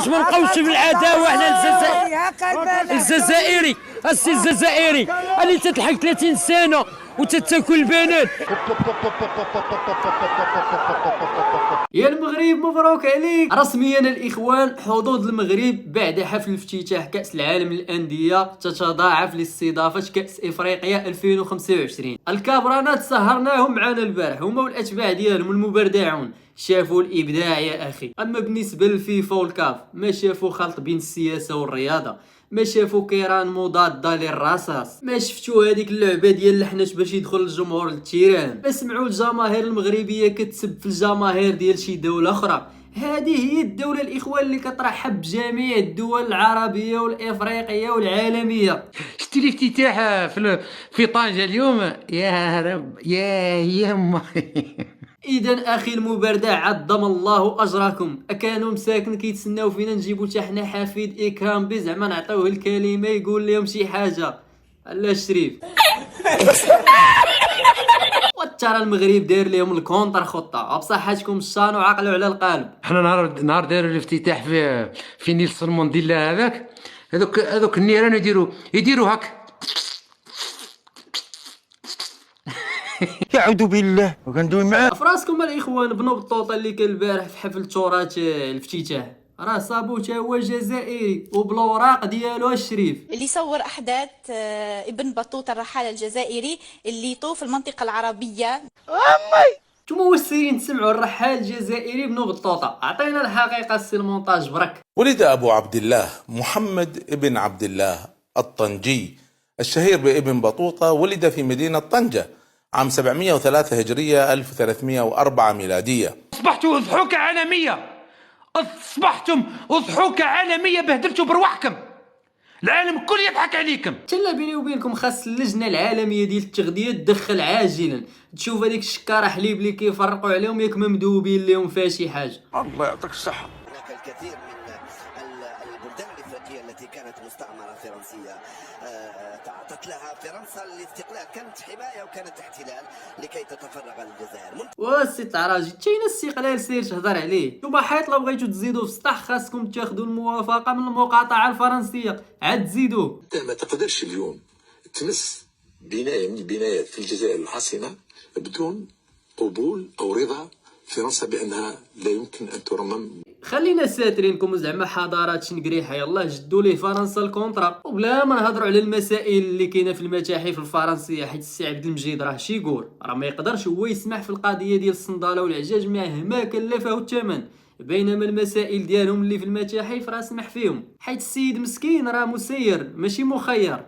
باش ما نبقاوش في العداوه حنا الجزائري السي الجزائري اللي تتلحق 30 سنه وتتاكل البنات. يا المغرب مبروك عليك رسميا الاخوان. حظوظ المغرب بعد حفل افتتاح كاس العالم للانديه تتضاعف لاستضافه كاس افريقيا 2025. الكابرانات سهرناهم معنا البارح هما والاتباع ديالهم المبردعون، شافوا الابداع يا اخي. اما بالنسبه للفيفا والكاف ما شافوا خلط بين السياسه والرياضه، ما شافوا كيران مضاده للرصاص، ما شفتوا هذيك اللعبه ديال الحناش باش يدخل الجمهور للتيران، ما سمعوا الجماهير المغربيه كتسب في الجماهير ديال شي دوله اخرى. هذه هي الدوله الاخوان اللي كترحب بجميع الدول العربيه والافريقيه والعالميه. شتي الافتتاح في طنجة اليوم يا رب يا يما. اذا اخي المبردع عظم الله اجركم. كانوا مساكن كيتسناو فينا نجيبو حتى حنا حفيد اكرام بي زعما نعطيوه الكلمه يقول لهم شي حاجه. لا شريف وترى المغرب داير لهم الكونتر خطه بصحتكم الشان وعقلوا على القالب. حنا نهار داروا الافتتاح في نيلسون مونديلا هذاك هذوك النيران يديروا هاك. يعوذ بالله وكندوي معاه. فراسكم الاخوان بنو بطوطه اللي كان البارح في حفل تراث الافتتاح راه صابو تا هو جزائري وبالوراق ديالو الشريف اللي صور احداث ابن بطوطه الرحاله الجزائري اللي طوف المنطقه العربيه. نتوما واش سايرين تسمعوا الرحال الجزائري بنو بطوطه؟ عطينا الحقيقه السي المونتاج برك. ولد أبو عبد الله محمد ابن عبد الله الطنجي الشهير بابن بطوطة. ولد في مدينة طنجة عام 703 هجرية 1304 ميلادية. اصبحتوا ضحوكة عالمية، اصبحتم ضحوكة عالمية، بهدلتوا برواحكم، العالم الكل يضحك عليكم. تلا بيني وبينكم خاص اللجنه العالميه ديال التغذيه تدخل عاجلا تشوف هذيك الشكاره حليب اللي كيفرقوا عليهم ياك ممدوبين لهم فيها شي حاجه. الله يعطيك الصحه. هناك الكثير من البلدان الافريقيه التي كانت مستعمره فرنسيه تعطت لها فرنسا الاستقلال، كانت حمايه وكانت احتلال لكي تتفرغ للجزائر. والسي تعراجي تاين الاستقلال سير تهضر عليه. نتوما حيت لا بغيتو تزيدوا في السطح خاصكم تاخذوا الموافقه من المقاطعه الفرنسيه عاد تزيدوه. ما تقدرش اليوم تمس بنايه من البنايات في الجزائر الحصينه بدون قبول او رضا فرنسا بانها لا يمكن ان ترمم. خلينا ساترينكم زعما حضارات شنقريحه يلاه جدوا ليه فرنسا الكونترا وبلا ما نهضروا على المسائل اللي كاينه في المتاحف الفرنسيه. حيت السي عبد المجيد راه شيغور راه ما يقدرش هو يسمح في القضيه ديال الصنداله والعجاج مهما كلفه الثمن، بينما المسائل ديالهم اللي في المتاحف راه سمح فيهم حيت السيد مسكين راه مسير ماشي مخير.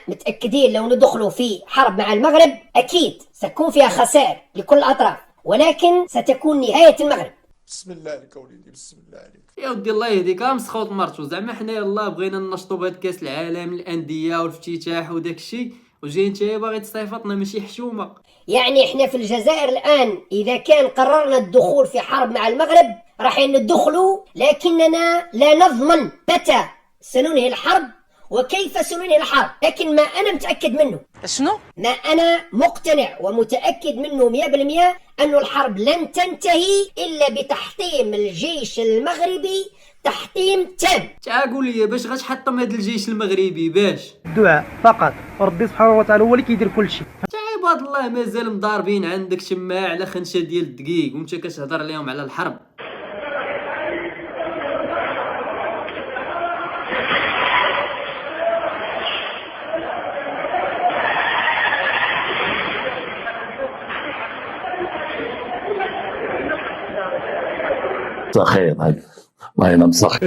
متأكدين لو ندخلوا في حرب مع المغرب أكيد ستكون فيها خسائر لكل الأطراف، ولكن ستكون نهاية المغرب. بسم الله عليك وليدي بسم الله عليك يا ودي الله يهديك مسخوط مرتو. زعما حنا يلاه بغينا ننشطوا بهاد كاس العالم للانديه والافتتاح وداك الشيء وجاي نتايا باغي تصيفطنا ماشي حشومه. يعني احنا في الجزائر الآن إذا كان قررنا الدخول في حرب مع المغرب راح ندخلوا، لكننا لا نضمن متى سننهي الحرب وكيف سننهي الحرب. لكن ما أنا متأكد منه شنو؟ ما أنا مقتنع ومتأكد منه 100% أن الحرب لن تنتهي إلا بتحطيم الجيش المغربي تحطيم تام. قول لي باش غتحطم هذا الجيش المغربي؟ باش الدعاء فقط، وربي سبحانه وتعالى هو اللي كيدير كل شيء. عباد الله مازال مضاربين عندك شماع على خنشه ديال الدقيق وانت كتهضر لهم على الحرب. خير هاي الله ينام صح.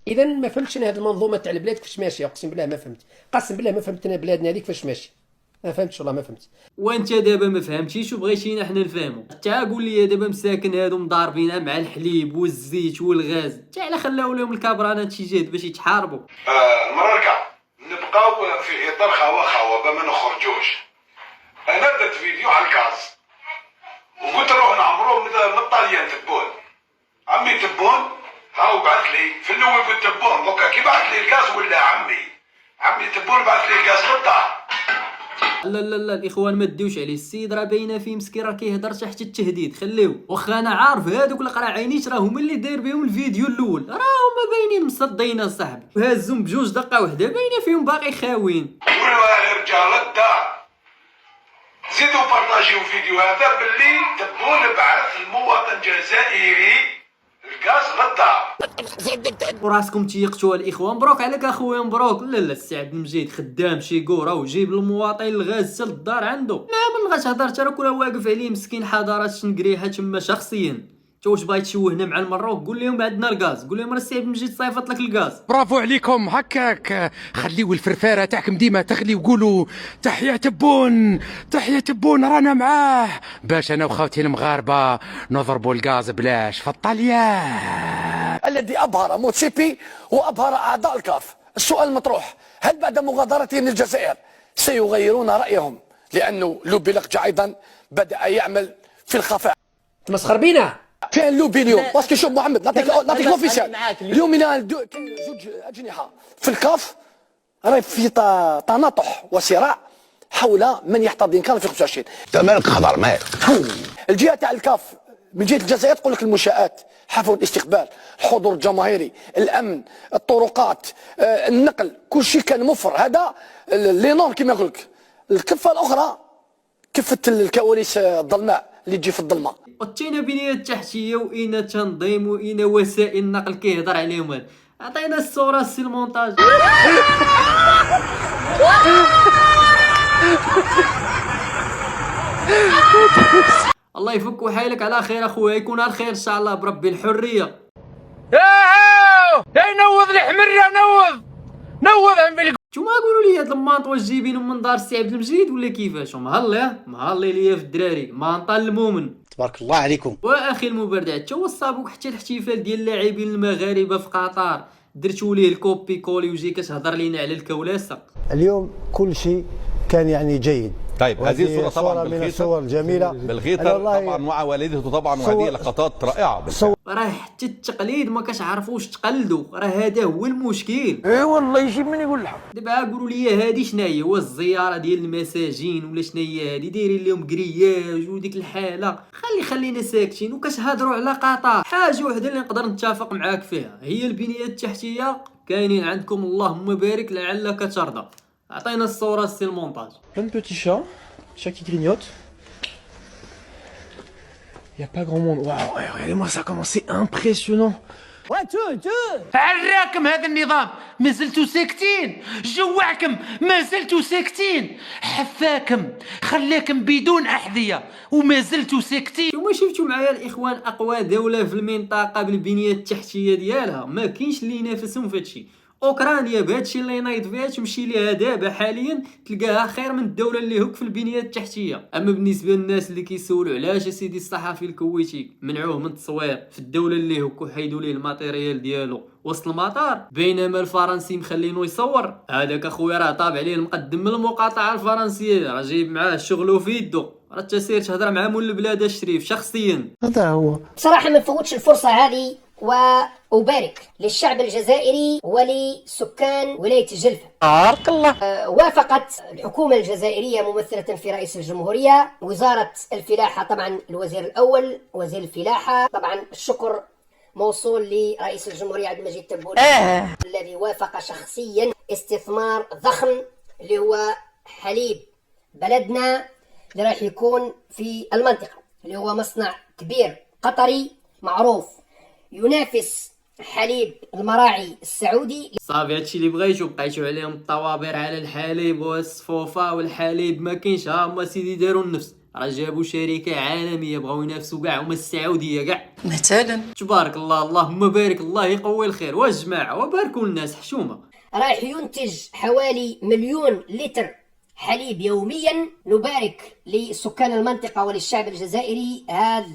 اذا ما فهمتش انا هذه المنظومه تاع البلاد كيفاش ماشيه، اقسم بالله ما فهمت، قسم بالله ما فهمت انا بلادنا هذيك كيفاش ماشي، ما فهمتش والله ما فهمت. وانت دابا ما فهمتيش وبغيتينا حنا نفهموا. تا قول لي دابا مساكن هادو مضاربين مع الحليب والزيت والغاز، تا على خلاو لهم الكابرانات شي جهد باش يتحاربوا. المراركه نبقاو في اطار خوا ما نخرجوش. انا درت فيديو على الغاز وقلت نروح نعمروه من الطاليان تبون عمي تبون هو بعث لي في الاول بالتبون دوكا كي بعث لي الغاز ولا عمي تبون بعث لي الغاز للدار. لا لا لا الاخوان ما تديوش عليه، السيد راه باينه فيه مسكين راه كيهضر تحت التهديد، خليوه. واخا انا عارف هادوك اللي قرا عينيش راه هما اللي داير بهم الفيديو الاول، راه هما باينين مصدين اصاحبي، وهازهم بجوج دقه وحده باينه فيهم باقي خاويين. والله رجال الدار زيدوا بارطاجيو الفيديو هذا باللي تبون بعث المواطن الجزائري الغاز للدار. وراسكم تيقتوا الاخوان، مبروك عليك اخويا مبروك. لا لا السي عبد المجيد خدام شي كوره وجيب المواطن الغاز حتى للدار عنده، ما بغاش هضر حتى راه كون واقف عليه مسكين حضارات شنقريحه تما شخصيا. انت واش باغي تشوهنا مع المروك؟ قول لهم عندنا الغاز، قول لهم راه السي عبد المجيد صيفط لك الغاز. برافو عليكم هكاك، خليو الفرفاره تاعكم ديما تغلي وقولوا تحيا تبون تحيا تبون رانا معاه، باش انا وخوتي المغاربه نضربوا الغاز بلاش في الطليان. الذي أبهر موتسيبي وأبهر أعضاء الكاف. السؤال مطروح، هل بعد مغادرتهم للجزائر سيغيرون رأيهم؟ لأنه لوبي لقجع أيضا بدأ يعمل في الخفاء. تمسخر بينا فين لوبي اليوم؟ باسكو شوف محمد نعطيك لوفيسيال اليوم كاين زوج أجنحة في الكاف راهي في تناطح وصراع حول من يحتضن كان في 25. مالك خضر مالك؟ الجهة تاع الكاف من جهة الجزائر تقول لك المنشآت، حفل الاستقبال، الحضور الجماهيري، الامن، الطرقات، النقل، كل شيء كان موفر. هذا لي نورم كما يقول لك. الكفه الاخرى كفه الكواليس الظلماء اللي تجي في الظلمه. وتينا بنيه التحتيه واين تنظيم واين وسائل النقل كيهضر عليهم هذا. عطينا الصوره السي المونتاج. الله يفك حيلك على خير اخويا، يكون على خير ان شاء الله بربي. الحريه نوض الحمره نوض نتوما قولوا لي هاد المانط واش جايبينهم من دار السي عبد المجيد ولا كيفاش؟ مهلي ليا في الدراري مانطا المؤمن تبارك الله عليكم. واخي المبردع تا وصابوك حتى الاحتفال ديال اللاعبين المغاربه في قطر درتوا ليه الكوبي كولي وجي كتهضر لينا على الكولاسه. اليوم كل شيء كان يعني جيد. طيب هذه الصورة طبعا من الصور الجميلة بالغيطة طبعا مع والدته طبعا، وهذه لقطات رائعة. راه حتى التقليد ما كتعرفوش تقلدوا، راه هذا هو المشكل. اي والله يجي من يقول الحق. دابا قولوا لي هذه شناهي؟ واش الزياره ديال المساجين ولا شناهي هذه؟ دايرين لهم كرياج وديك الحاله. خلينا ساكتين وكتهضروا على قطر. حاجه وحده اللي نقدر نتفق معاك فيها هي البنيه التحتيه، كاينين عندكم اللهم بارك لعلك ترضى. عطينا الصوره السي المونتاج. Plein de petits chats, chats qui grignotent. Il y a pas grand monde. Waouh, regardez-moi ça comment c'est impressionnant. عراكم هذا النظام ما زلتوا ساكتين، جوعكم ما زلتوا ساكتين، حفاكم خلاكم بدون أحذية وما زلتوا ساكتين. وما شفتوا معايا الاخوان اقوى دوله في المنطقه بالبنيه التحتيه ديالها؟ ما كاينش اللي ينافسهم في هادشي. اوكرانيا بهادشي اللي نايض فيها تمشي ليها دابا حاليا تلقاها خير من الدوله اللي هك في البنيه التحتيه. اما بالنسبه للناس اللي كيسولوا علاش سيدي الصحفي الكويتي منعوه من التصوير في الدوله اللي هك وحيدوا ليه الماتيريال ديالو وسط المطار بينما الفرنسي مخلينو يصور، هذاك اخويا راه طاب عليه المقدم من المقاطعه الفرنسيه، راه جايب معاه شغلو في يدو، راه تسير تهضر مع مول البلاد الشريف شخصيا. هذا هو. بصراحة ما نفوتش الفرصة هذه وأبارك للشعب الجزائري ولسكان ولاية الجلفة. بارك الله. وافقت الحكومة الجزائرية ممثلة في رئيس الجمهورية، وزارة الفلاحة، طبعا الوزير الأول وزير الفلاحة، طبعا الشكر موصول لرئيس الجمهورية عبد المجيد تبون الذي وافق شخصيا استثمار ضخم اللي هو حليب بلدنا اللي راح يكون في المنطقة، اللي هو مصنع كبير قطري معروف ينافس حليب المراعي السعودي. صافي هادشي اللي بغيتو، بقيتو عليهم الطوابير على الحليب والصفوفه والحليب ما كاينش. ها هما سيدي داروا النفس، راه جابوا شركه عالميه بغاو ينافسوا كاع هما السعوديه كاع مثلا. تبارك الله اللهم بارك، الله يقوي الخير. واش جماعه وباركوا الناس حشومه. راح ينتج حوالي 1,000,000 لتر حليب يوميا. نبارك لسكان المنطقه وللشعب الجزائري هذا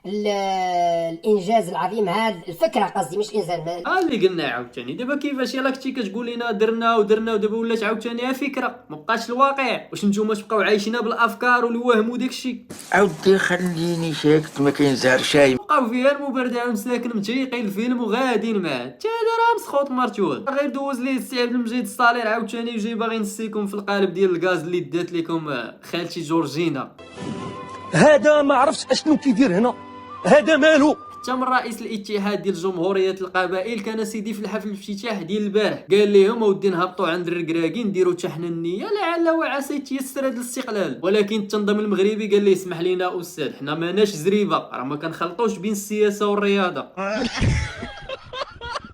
الانجاز العظيم هذا، الفكره قصدي مش انزال مال. اللي قلنا عاوتاني دابا كيفاش يلا كنتي كتقول لنا درنا ودرنا ودابا ولات عاوتاني فكره ما بقاش الواقع. واش نتوما تبقاو عايشين بالافكار والوهم وداكشي؟ عاودي خليني ساكت ما كاين شاي. بقاو فيها المبردع مساكن متيقي الفيلم وغاديين معاه حتى هذا راه مسخوط مرتول. غير دوز ليه السي عبد المجيد الصالير عاوتاني وجاي باغي نسيكم في القالب ديال الغاز اللي دات لكم خالتي جورجينا. هذا ما عرفتش اشنو كيدير هنا، هذا مالو. حتى من رئيس الاتحاد ديال جمهوريه القبائل كان سيدي في الحفل الافتتاح ديال البارح قال لهم اودي نهبطوا عند الركراكي نديروا تحنا النيه لعل وعسى يتيسر هذا الاستقلال. ولكن التنظيم المغربي قال لي اسمح لينا استاذ حنا ماناش زريبه، راه ما كنخلطوش بين السياسه والرياضه.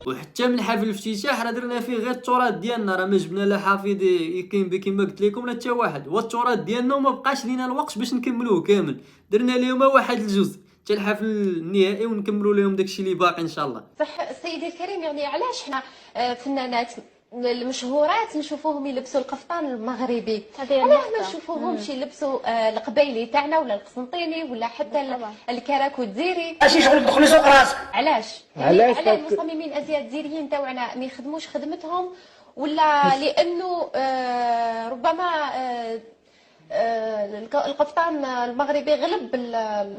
وحتى من حفل الافتتاح راه درنا فيه غير التراث ديالنا، راه ما جبنا لا حافظ يقيم كما قلت لكم لا حتى واحد، هو التراث ديالنا وما بقاش لينا الوقت باش نكملوه كامل. درنا لهم واحد الجزء حتى الحفل النهائي ونكملوا لهم داكشي اللي باقي ان شاء الله. صح سيدي الكريم، يعني علاش حنا فنانات المشهورات نشوفوهم يلبسوا القفطان المغربي، علاش ما نشوفوهمش يلبسوا القبيلي تاعنا ولا القسنطيني ولا حتى الكراكو الدزيري؟ اش شغل تدخلي سوق راسك؟ علاش؟ علاش المصممين الازياء الجزائريين تاعنا ما يخدموش خدمتهم، ولا لانه ربما القفطان المغربي غلب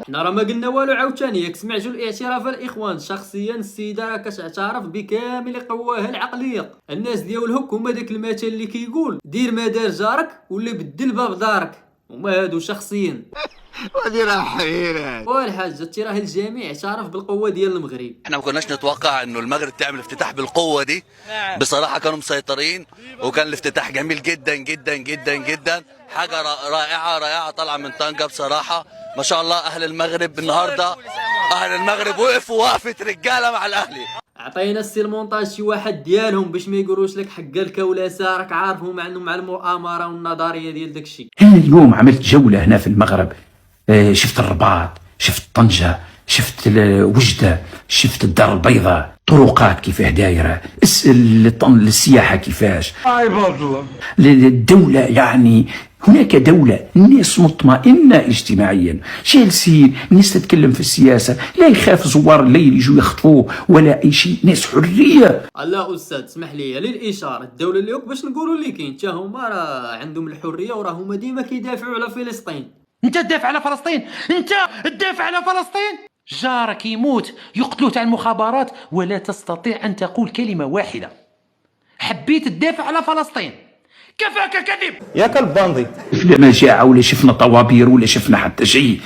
حنا راه ما قلنا والو عاوتاني. ياك سمعتوا الاعتراف الاخوان شخصيا السيده راه كتعترف بكامل قواها العقليه. الناس ديال الهك هما داك المثل اللي كيقول دير ما دار جارك ولا بدل باب دارك، هما هادو شخصيا. ودي راه حيرة والحاجه تراه الجميع اعترف بالقوه ديال المغرب. احنا ما كناش نتوقع انه المغرب تعمل افتتاح بالقوه دي. بصراحه كانوا مسيطرين وكان الافتتاح جميل جدا جدا جدا جدا، حاجه رائعه طالعه من طنجه بصراحه ما شاء الله. اهل المغرب النهارده اهل المغرب وقفوا وقفه رجاله مع الاهلي. عطينا السي المونتاج شي واحد ديالهم باش ما يقولوش لك حق الكولاسه، راك عارفهم عنهم مع المؤامره والنظريه ديال داكشي. انا اليوم عملت جوله هنا في المغرب، شفت الرباط، شفت طنجة، شفت وجدة، شفت الدار البيضاء، طرقات كيفاه دايرة، السياحة كيفاش، الدولة يعني هناك دولة، الناس مطمئنة اجتماعيا. تشيلسي الناس تتكلم في السياسة، لا يخاف زوار الليل يجوا يخطفوه ولا أي شيء، ناس حرية. الله أستاذ اسمح لي للإشارة، الدولة اللي باش نقولوا اللي كاين حتى هما راه عندهم الحرية وراه هما ديما كيدافعوا على فلسطين. انت تدافع على فلسطين؟ انت تدافع على فلسطين؟ جارك يموت يقتلوه تاع المخابرات ولا تستطيع ان تقول كلمه واحده. حبيت تدافع على فلسطين، كفاك كذب يا كلب باندي. شفنا مجاعه ولا شفنا طوابير ولا شفنا حتى شيء.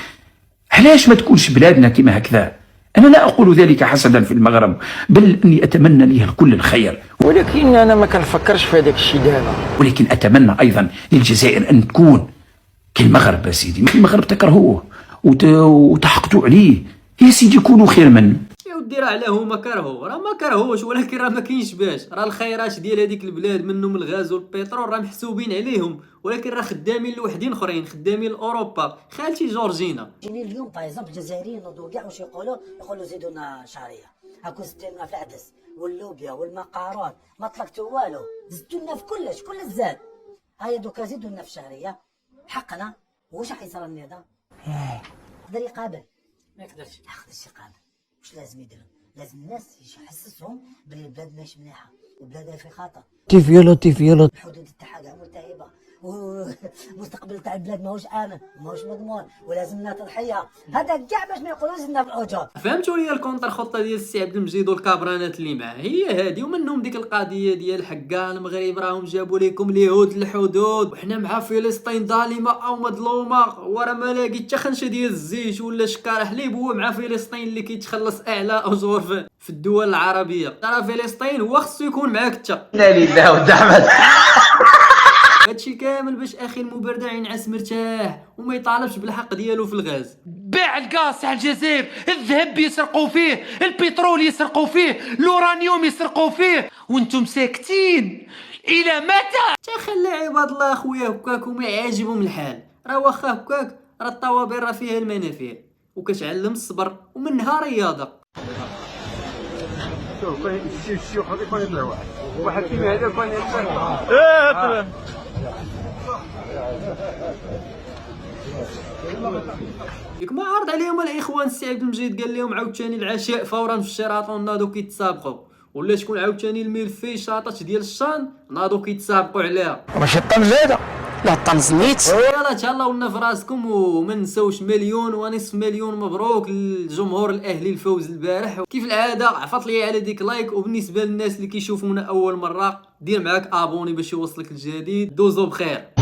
علاش ما تكونش بلادنا كما هكذا؟ انا لا اقول ذلك حسدا في المغرب، بل اني اتمنى ليه كل الخير، ولكن انا ما كنفكرش في هذاك الشيء دابا. ولكن اتمنى ايضا للجزائر ان تكون كالمغرب. يا سيدي المغرب تكرهوه وتحقدوا عليه، يا سيدي كونوا خير منه. يا ودي راه علاه هما كرهوه، راه ما كرهوش، ولكن راه ما كاينش باش، راه الخيرات ديال هذيك البلاد منهم الغاز والبترول راه محسوبين عليهم، ولكن راه خدامين لوحدين اخرين، خدامين لاوروبا. خالتي جورجينا جيني اليوم باغ اكزومبل الجزائريين نوضوا كاع واش يقولوا زيدوا لنا شعريه، هاكو زدتوا لنا في العدس واللوبيا والمقارون، ما طلقتوا والو، زدتوا لنا في كلش كل الزاد. هيا دوكا زيدوا لنا في الشهريه حقنا. واش راح يصير النظام؟ يقدر يقابل؟ ما يقدرش يقابل. واش لازم يدير؟ لازم الناس يحسسهم بلي البلاد ماشي مليحه وبلادها في خطر. تيفيولو الحدود تاعها ملتهبه والمستقبل تاع البلاد ماهوش امن ماهوش مضمون ولازم لنا تضحيه. هذا كاع باش ما يقولوش لنا بالاجور. فهمتوا لي الكونتر خطه ديال السي عبد المجيد والكابرانات اللي معاه هي هذه، ومنهم ديك القضيه ديال حقا المغرب راهم جابوا لكم اليهود الحدود وحنا مع فلسطين ظالمه او مظلومه، ورا ما لاقي حتى خنشه ديال الزيت ولا شكاره حليب هو مع فلسطين اللي كيتخلص اعلى اجور في الدول العربيه. ترى فلسطين هو خصو يكون معاك انت. لا لله ودعمت. هادشي كامل باش اخي المبردع ينعس مرتاح وما يطالبش بالحق ديالو في الغاز. باع الغاز تاع الجزائر، الذهب يسرقوا فيه، البترول يسرقوا فيه، الورانيوم يسرقوا فيه، وانتم ساكتين الى متى؟ تخلي عباد الله اخويا هكاك وما يعجبهم الحال. راه واخا هكاك راه الطوابير راه فيها المنافع وكتعلم الصبر ومنها رياضه. واحد فينا هذا كان ياك ما عرض عليهم الاخوان السي عبد المجيد قال لهم عاوتاني العشاء فورا في الشيراطون ناضوا كيتسابقوا، ولا شكون عاوتاني الملفي شاطات ديال الشان ناضوا كيتسابقوا عليها. ماشي الطنجة لا طنزنيت. يلا تهلاو لنا في راسكم وما نساوش مليون ونصف مليون مبروك للجمهور الاهلي الفوز البارح. كيف العاده عفط لي على ديك لايك، وبالنسبه للناس اللي كيشوفونا اول مره دير معاك ابوني باش يوصلك الجديد. دوزو بخير.